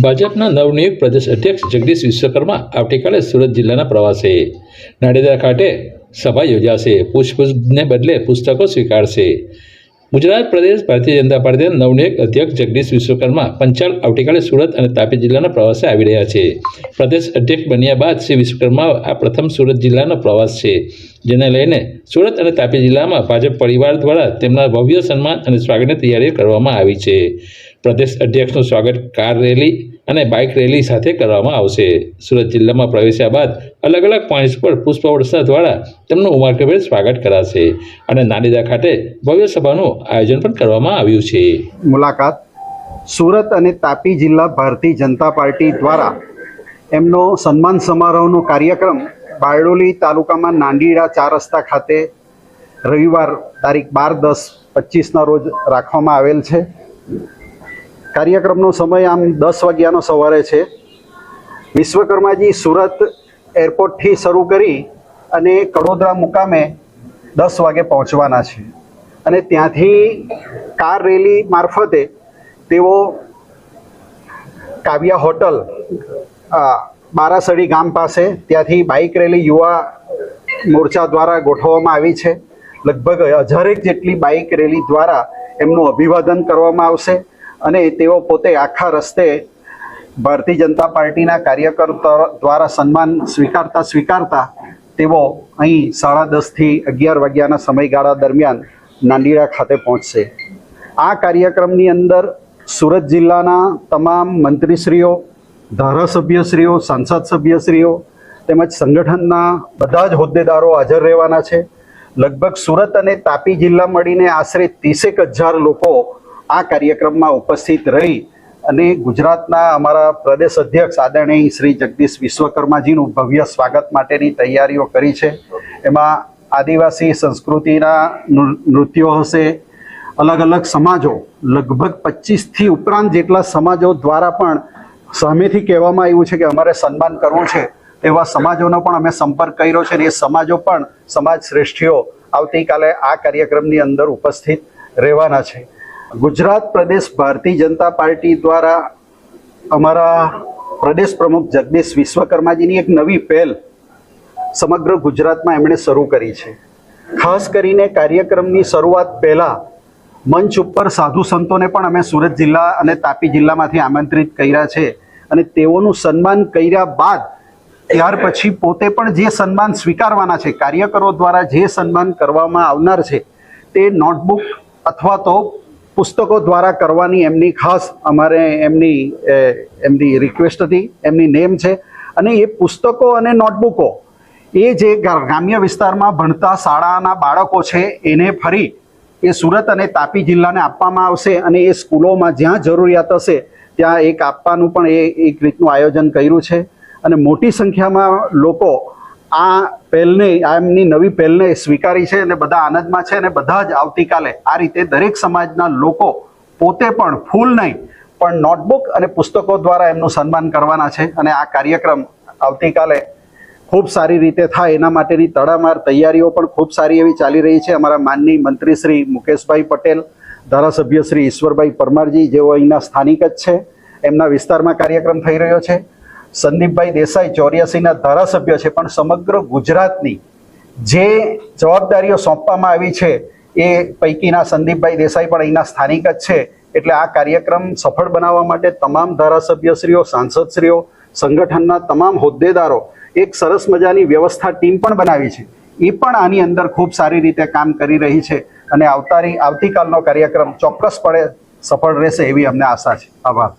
ભાજપના નવનિયુક્ત પ્રદેશ અધ્યક્ષ જગદીશ વિશ્વકર્મા આવતીકાલે સુરત જિલ્લાના પ્રવાસે નાડેદરા ખાતે સભા યોજાશે. પુષ્પને બદલે પુસ્તકો સ્વીકારશે. ગુજરાત પ્રદેશ ભારતીય જનતા પાર્ટીના નવનિયુક્ત અધ્યક્ષ જગદીશ વિશ્વકર્મા પંચાલ આવતીકાલે સુરત અને તાપી જિલ્લાના પ્રવાસે આવી રહ્યા છે. પ્રદેશ અધ્યક્ષ બન્યા બાદ શ્રી વિશ્વકર્મા આ પ્રથમ સુરત જિલ્લાનો પ્રવાસ છે, જેને લઈને સુરત અને તાપી જિલ્લામાં ભાજપ પરિવાર દ્વારા તેમના ભવ્ય સન્માન અને સ્વાગતની તૈયારીઓ કરવામાં આવી છે. પ્રદેશ અધ્યક્ષનું સ્વાગત કાર રેલી અને બાઇક રેલી સાથે કરવામાં આવશે. સુરત જિલ્લામાં પ્રવેશ્યા બાદ અલગ અલગ પોઈન્ટ્સ પર પુષ્પવર્ષા દ્વારા તેમનું ઉમળકાભેર સ્વાગત કરાશે અને નાડેદરા ખાતે ભવ્ય સભાનું આયોજન પણ કરવામાં આવ્યું છે. મુલાકાત સુરત અને તાપી જિલ્લા ભારતીય જનતા પાર્ટી દ્વારા એમનો સન્માન સમારોહનો કાર્યક્રમ બારડોલી તાલુકામાં નાંદીડા 4 રસ્તા ખાતે રવિવાર તારીખ 12/10/25ના રોજ રાખવામાં આવેલ છે. કાર્યક્રમનો સમય આમ 10 વાગ્યાનો સવારે છે. વિશ્વકર્માજી સુરત એરપોર્ટથી શરૂ કરી અને કડોદરા મુકામે 10 વાગે પહોંચવાના છે અને ત્યાંથી કાર રેલી મારફતે તેઓ કાવ્યા હોટલ બારાસડી ગામ પાસે ત્યાંથી બાઇક રેલી યુવા મોરચા દ્વારા ગોઠવવામાં આવી છે. લગભગ 1000 જેટલી બાઇક રેલી દ્વારા એમનું અભિવાદન કરવામાં આવશે અને તેઓ પોતે આખા રસ્તે ભારતીય જનતા પાર્ટીના કાર્યકર દ્વારા સન્માન સ્વીકારતા તેઓ અહીં 10:30 થી 11 વાગ્યાના સમયગાળા દરમિયાન નાંદીડા ખાતે પહોંચશે. આ કાર્યક્રમની અંદર સુરત જિલ્લાના તમામ મંત્રીશ્રીઓ, ધારાસભ્યશ્રીઓ, સાંસદ સભ્યશ્રીઓ તેમજ સંગઠનના બધા જ હોદ્દેદારો હાજર રહેવાના છે. લગભગ સુરત અને તાપી જિલ્લા મળીને આશરે 30,000 લોકો આ કાર્યક્રમમાં ઉપસ્થિત રહી અને ગુજરાતના અમારા પ્રદેશ અધ્યક્ષ આદરણીય શ્રી જગદીશ વિશ્વકર્માજીનું ભવ્ય સ્વાગત માટેની તૈયારીઓ કરી છે. એમાં આદિવાસી સંસ્કૃતિના નૃત્યો હશે, અલગ અલગ સમાજો, લગભગ 25થી ઉપરાંત જેટલા સમાજો દ્વારા પણ સામેથી કહેવામાં આવ્યું છે કે અમારે સન્માન કરવું છે. એવા સમાજોનો પણ અમે સંપર્ક કર્યો છે અને એ સમાજો પણ સમાજ શ્રેષ્ઠીઓ આવતીકાલે આ કાર્યક્રમની અંદર ઉપસ્થિત રહેવાના છે. ગુજરાત પ્રદેશ ભારતીય જનતા પાર્ટી દ્વારા અમારા પ્રદેશ પ્રમુખ જગદીશ વિશ્વકર્માજીની એક નવી પહેલ સમગ્ર ગુજરાતમાં એમણે શરૂ કરી છે. ખાસ કરીને કાર્યક્રમની શરૂઆત પહેલાં મંચ ઉપર સાધુ સંતોને પણ અમે સુરત જિલ્લા અને તાપી જિલ્લામાંથી આમંત્રિત કર્યા છે અને તેઓનું સન્માન કર્યા બાદ ત્યાર પછી પોતે પણ જે સન્માન સ્વીકારવાના છે, કાર્યકરો દ્વારા જે સન્માન કરવામાં આવનાર છે તે નોટબુક અથવા તો પુસ્તકો દ્વારા કરવાની એમની ખાસ અમારે એમની રિક્વેસ્ટ હતી, એમની નેમ છે. અને એ પુસ્તકો અને નોટબુકો એ જે ગ્રામ્ય વિસ્તારમાં ભણતા શાળાના બાળકો છે એને ફરી એ સુરત અને તાપી જિલ્લાને આપવામાં આવશે અને એ સ્કૂલોમાં જ્યાં જરૂરિયાત હશે ત્યાં એક આપવાનું પણ એક રીતનું આયોજન કર્યું છે. અને મોટી સંખ્યામાં લોકો આ પહેલને, આ એમની નવી પહેલને સ્વીકારી છે અને બધા આનંદમાં છે અને બધા જ આવતીકાલે આ રીતે દરેક સમાજના લોકો પોતે પણ ફૂલ નહીં પણ નોટબુક અને પુસ્તકો દ્વારા એમનું સન્માન કરવાના છે અને આ કાર્યક્રમ આવતીકાલે ખૂબ સારી રીતે થાય એના માટેની તડામાર તૈયારીઓ પણ ખૂબ સારી એવી ચાલી રહી છે. અમારા માનનીય મંત્રી શ્રી મુકેશભાઈ પટેલ, ધારાસભ્ય શ્રી ઈશ્વરભાઈ પરમારજી જેઓ અહીંના સ્થાનિક જ છે, એમના વિસ્તારમાં કાર્યક્રમ થઈ રહ્યો છે. સંદીપભાઈ દેસાઈ 84ના ધારાસભ્ય છે, પણ સમગ્ર ગુજરાતની જે જવાબદારીઓ સોંપવામાં આવી છે એ પૈકીના સંદીપભાઈ દેસાઈ પણ અહીંના સ્થાનિક જ છે. એટલે આ કાર્યક્રમ સફળ બનાવવા માટે તમામ ધારાસભ્યશ્રીઓ, સાંસદશ્રીઓ, સંગઠનના તમામ હોદ્દેદારો એક સરસ મજાની વ્યવસ્થા ટીમ પણ બનાવી છે. એ પણ આની અંદર ખૂબ સારી રીતે કામ કરી રહી છે અને આવતીકાલનો કાર્યક્રમ ચોક્કસપણે સફળ રહેશે એવી અમને આશા છે. આભાર.